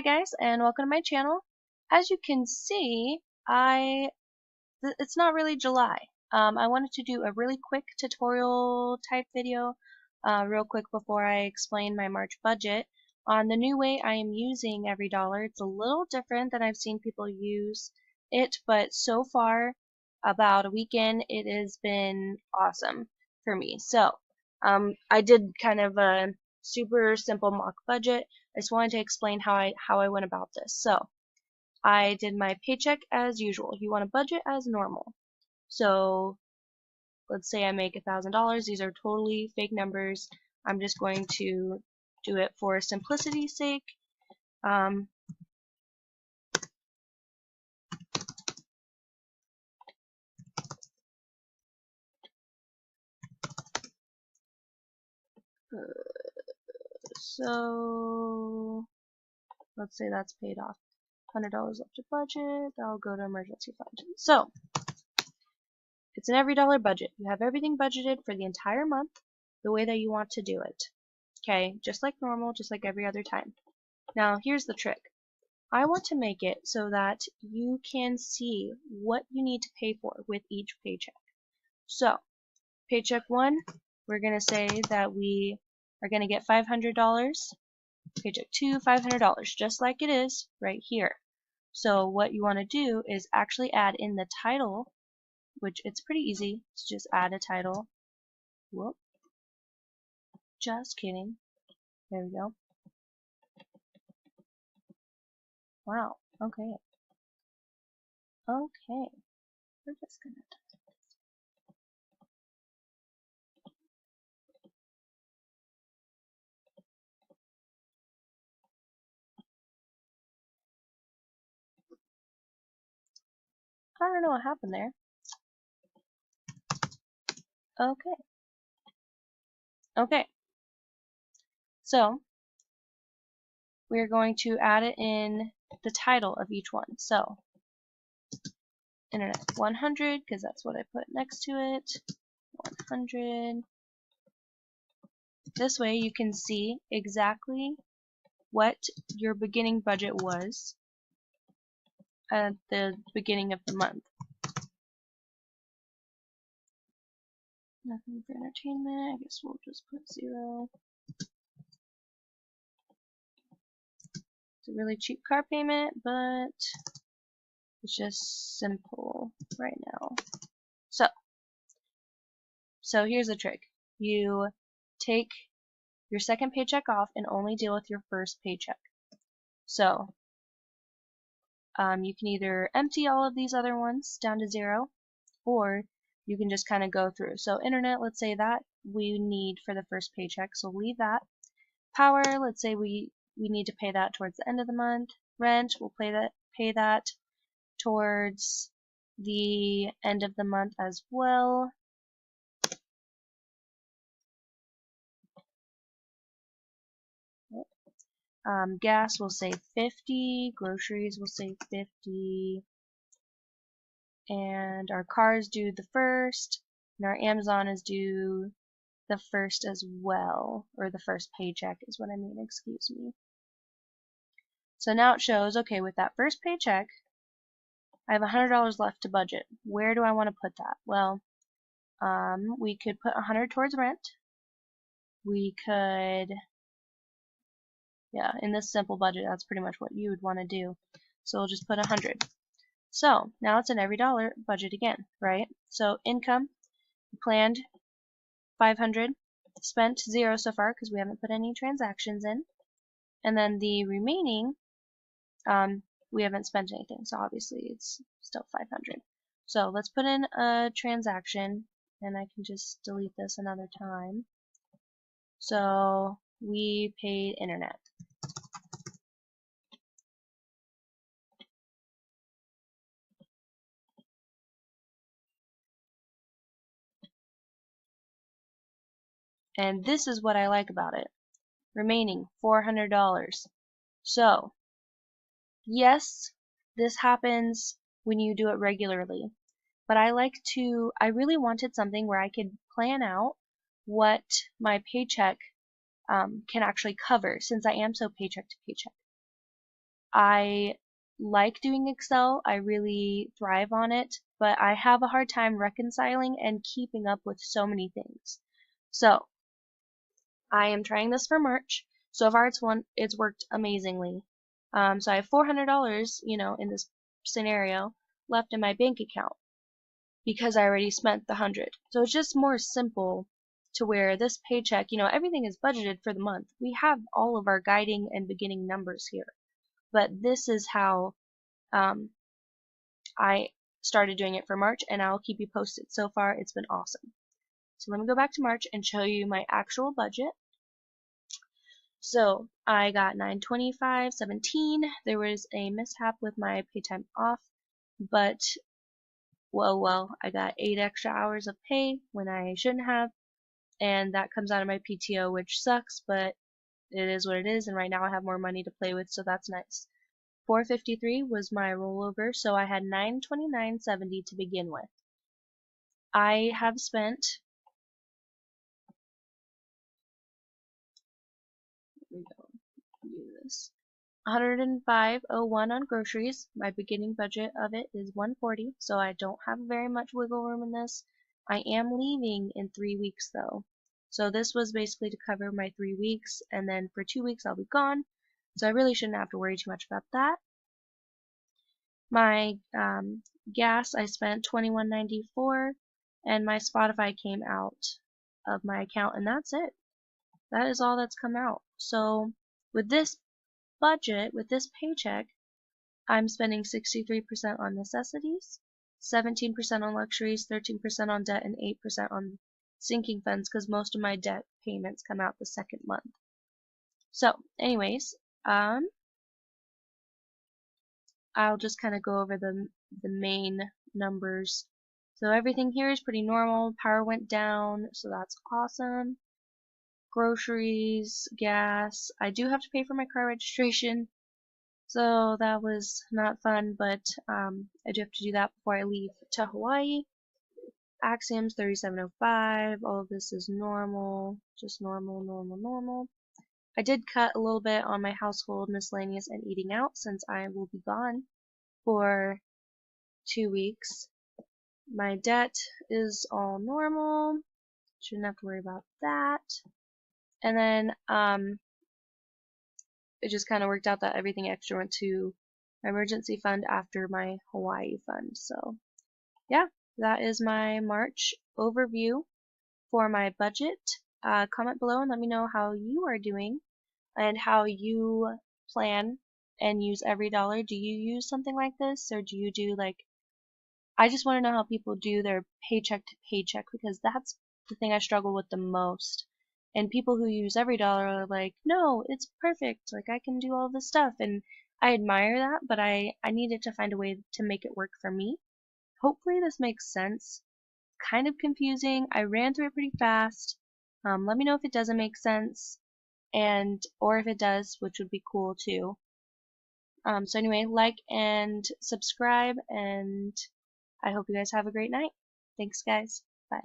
guys, and welcome to my channel. As you can see, it's not really July. I wanted to do a really quick tutorial type video real quick before I explain my March budget on the new way I am using every dollar. It's a little different than I've seen people use it, but so far, about a weekend, it has been awesome for me. So I did kind of a super simple mock budget. I just wanted to explain how I went about this. So I did my paycheck as usual. You want to budget as normal. So let's say I make $1,000. These are totally fake numbers. I'm just going to do it for simplicity's sake. So let's say that's paid off. $100 left to budget. That'll go to emergency fund. So it's an every dollar budget. You have everything budgeted for the entire month the way that you want to do it. Okay, just like normal, just like every other time. Now here's the trick. I want to make it so that you can see what you need to pay for with each paycheck. So paycheck 1, we're going to say that we are going to get $500. Paycheck 2, $500, just like it is right here. So what you want to do is actually add in the title, which it's pretty easy to just add a title. Whoop. Just kidding. There we go. Wow. Okay. Okay. We're just gonna do this. I don't know what happened there. Okay. Okay. So we're going to add it in the title of each one. So internet 100, because that's what I put next to it. 100. This way you can see exactly what your beginning budget was at the beginning of the month. Nothing for entertainment. I guess we'll just put 0. It's a really cheap car payment, but it's just simple right now. So here's the trick. You take your second paycheck off and only deal with your first paycheck. So you can either empty all of these other ones down to 0, or you can just kind of go through. So internet, let's say that we need for the first paycheck, so leave that. Power, let's say we need to pay that towards the end of the month. Rent, we'll pay that towards the end of the month as well. Gas will say 50, groceries will say 50, and our car is due the 1st, and our Amazon is due the 1st as well, or the first paycheck is what I mean, excuse me. So now it shows, okay, with that first paycheck, I have $100 left to budget. Where do I want to put that? Well, we could put 100 towards rent. We could, yeah, in this simple budget, that's pretty much what you would want to do. So we'll just put 100. So now it's an every dollar budget again, right? So income, planned 500, spent 0 so far because we haven't put any transactions in. And then the remaining, we haven't spent anything, so obviously it's still 500. So let's put in a transaction, and I can just delete this another time. So we paid internet. And this is what I like about it. Remaining $400. So yes, this happens when you do it regularly, but I really wanted something where I could plan out what my paycheck can actually cover, since I am so paycheck to paycheck. I like doing Excel. I really thrive on it, but I have a hard time reconciling and keeping up with so many things. So I am trying this for March. So far it's worked amazingly. So I have $400, in this scenario left in my bank account because I already spent the 100. So it's just more simple to where this paycheck, everything is budgeted for the month. We have all of our guiding and beginning numbers here. But this is how I started doing it for March, and I'll keep you posted. So far, it's been awesome. So let me go back to March and show you my actual budget. So I got $925.17. There was a mishap with my pay time off, but well, I got 8 extra hours of pay when I shouldn't have, and that comes out of my PTO, which sucks, but it is what it is, and right now I have more money to play with, so that's nice. $453 was my rollover, so I had $929.70 to begin with. I have spent, let me go do this, $105.01 on groceries. My beginning budget of it is $140, so I don't have very much wiggle room in this. I am leaving in 3 weeks though. So this was basically to cover my 3 weeks, and then for 2 weeks I'll be gone. So I really shouldn't have to worry too much about that. My gas, I spent $21.94, and my Spotify came out of my account, and that's it. That is all that's come out. So with this budget, with this paycheck, I'm spending 63% on necessities, 17% on luxuries, 13% on debt, and 8% on sinking funds because most of my debt payments come out the second month. So anyways, I'll just kind of go over the main numbers. So everything here is pretty normal. Power went down, so that's awesome. Groceries, gas. I do have to pay for my car registration, so that was not fun, but I do have to do that before I leave to Hawaii. Axioms 3705. All of this is normal, just normal. I did cut a little bit on my household, miscellaneous, and eating out since I will be gone for 2 weeks. My debt is all normal. Shouldn't have to worry about that. And then it just kind of worked out that everything extra went to my emergency fund after my Hawaii fund. So yeah, that is my March overview for my budget. Comment below and let me know how you are doing and how you plan and use every dollar. Do you use something like this, or do you do like, I just want to know how people do their paycheck to paycheck, because that's the thing I struggle with the most. And people who use every dollar are like, no, it's perfect, like I can do all this stuff, and I admire that, but I needed to find a way to make it work for me. Hopefully this makes sense. Kind of confusing. I ran through it pretty fast. Let me know if it doesn't make sense, or if it does, which would be cool too. So anyway, like and subscribe, and I hope you guys have a great night. Thanks guys. Bye.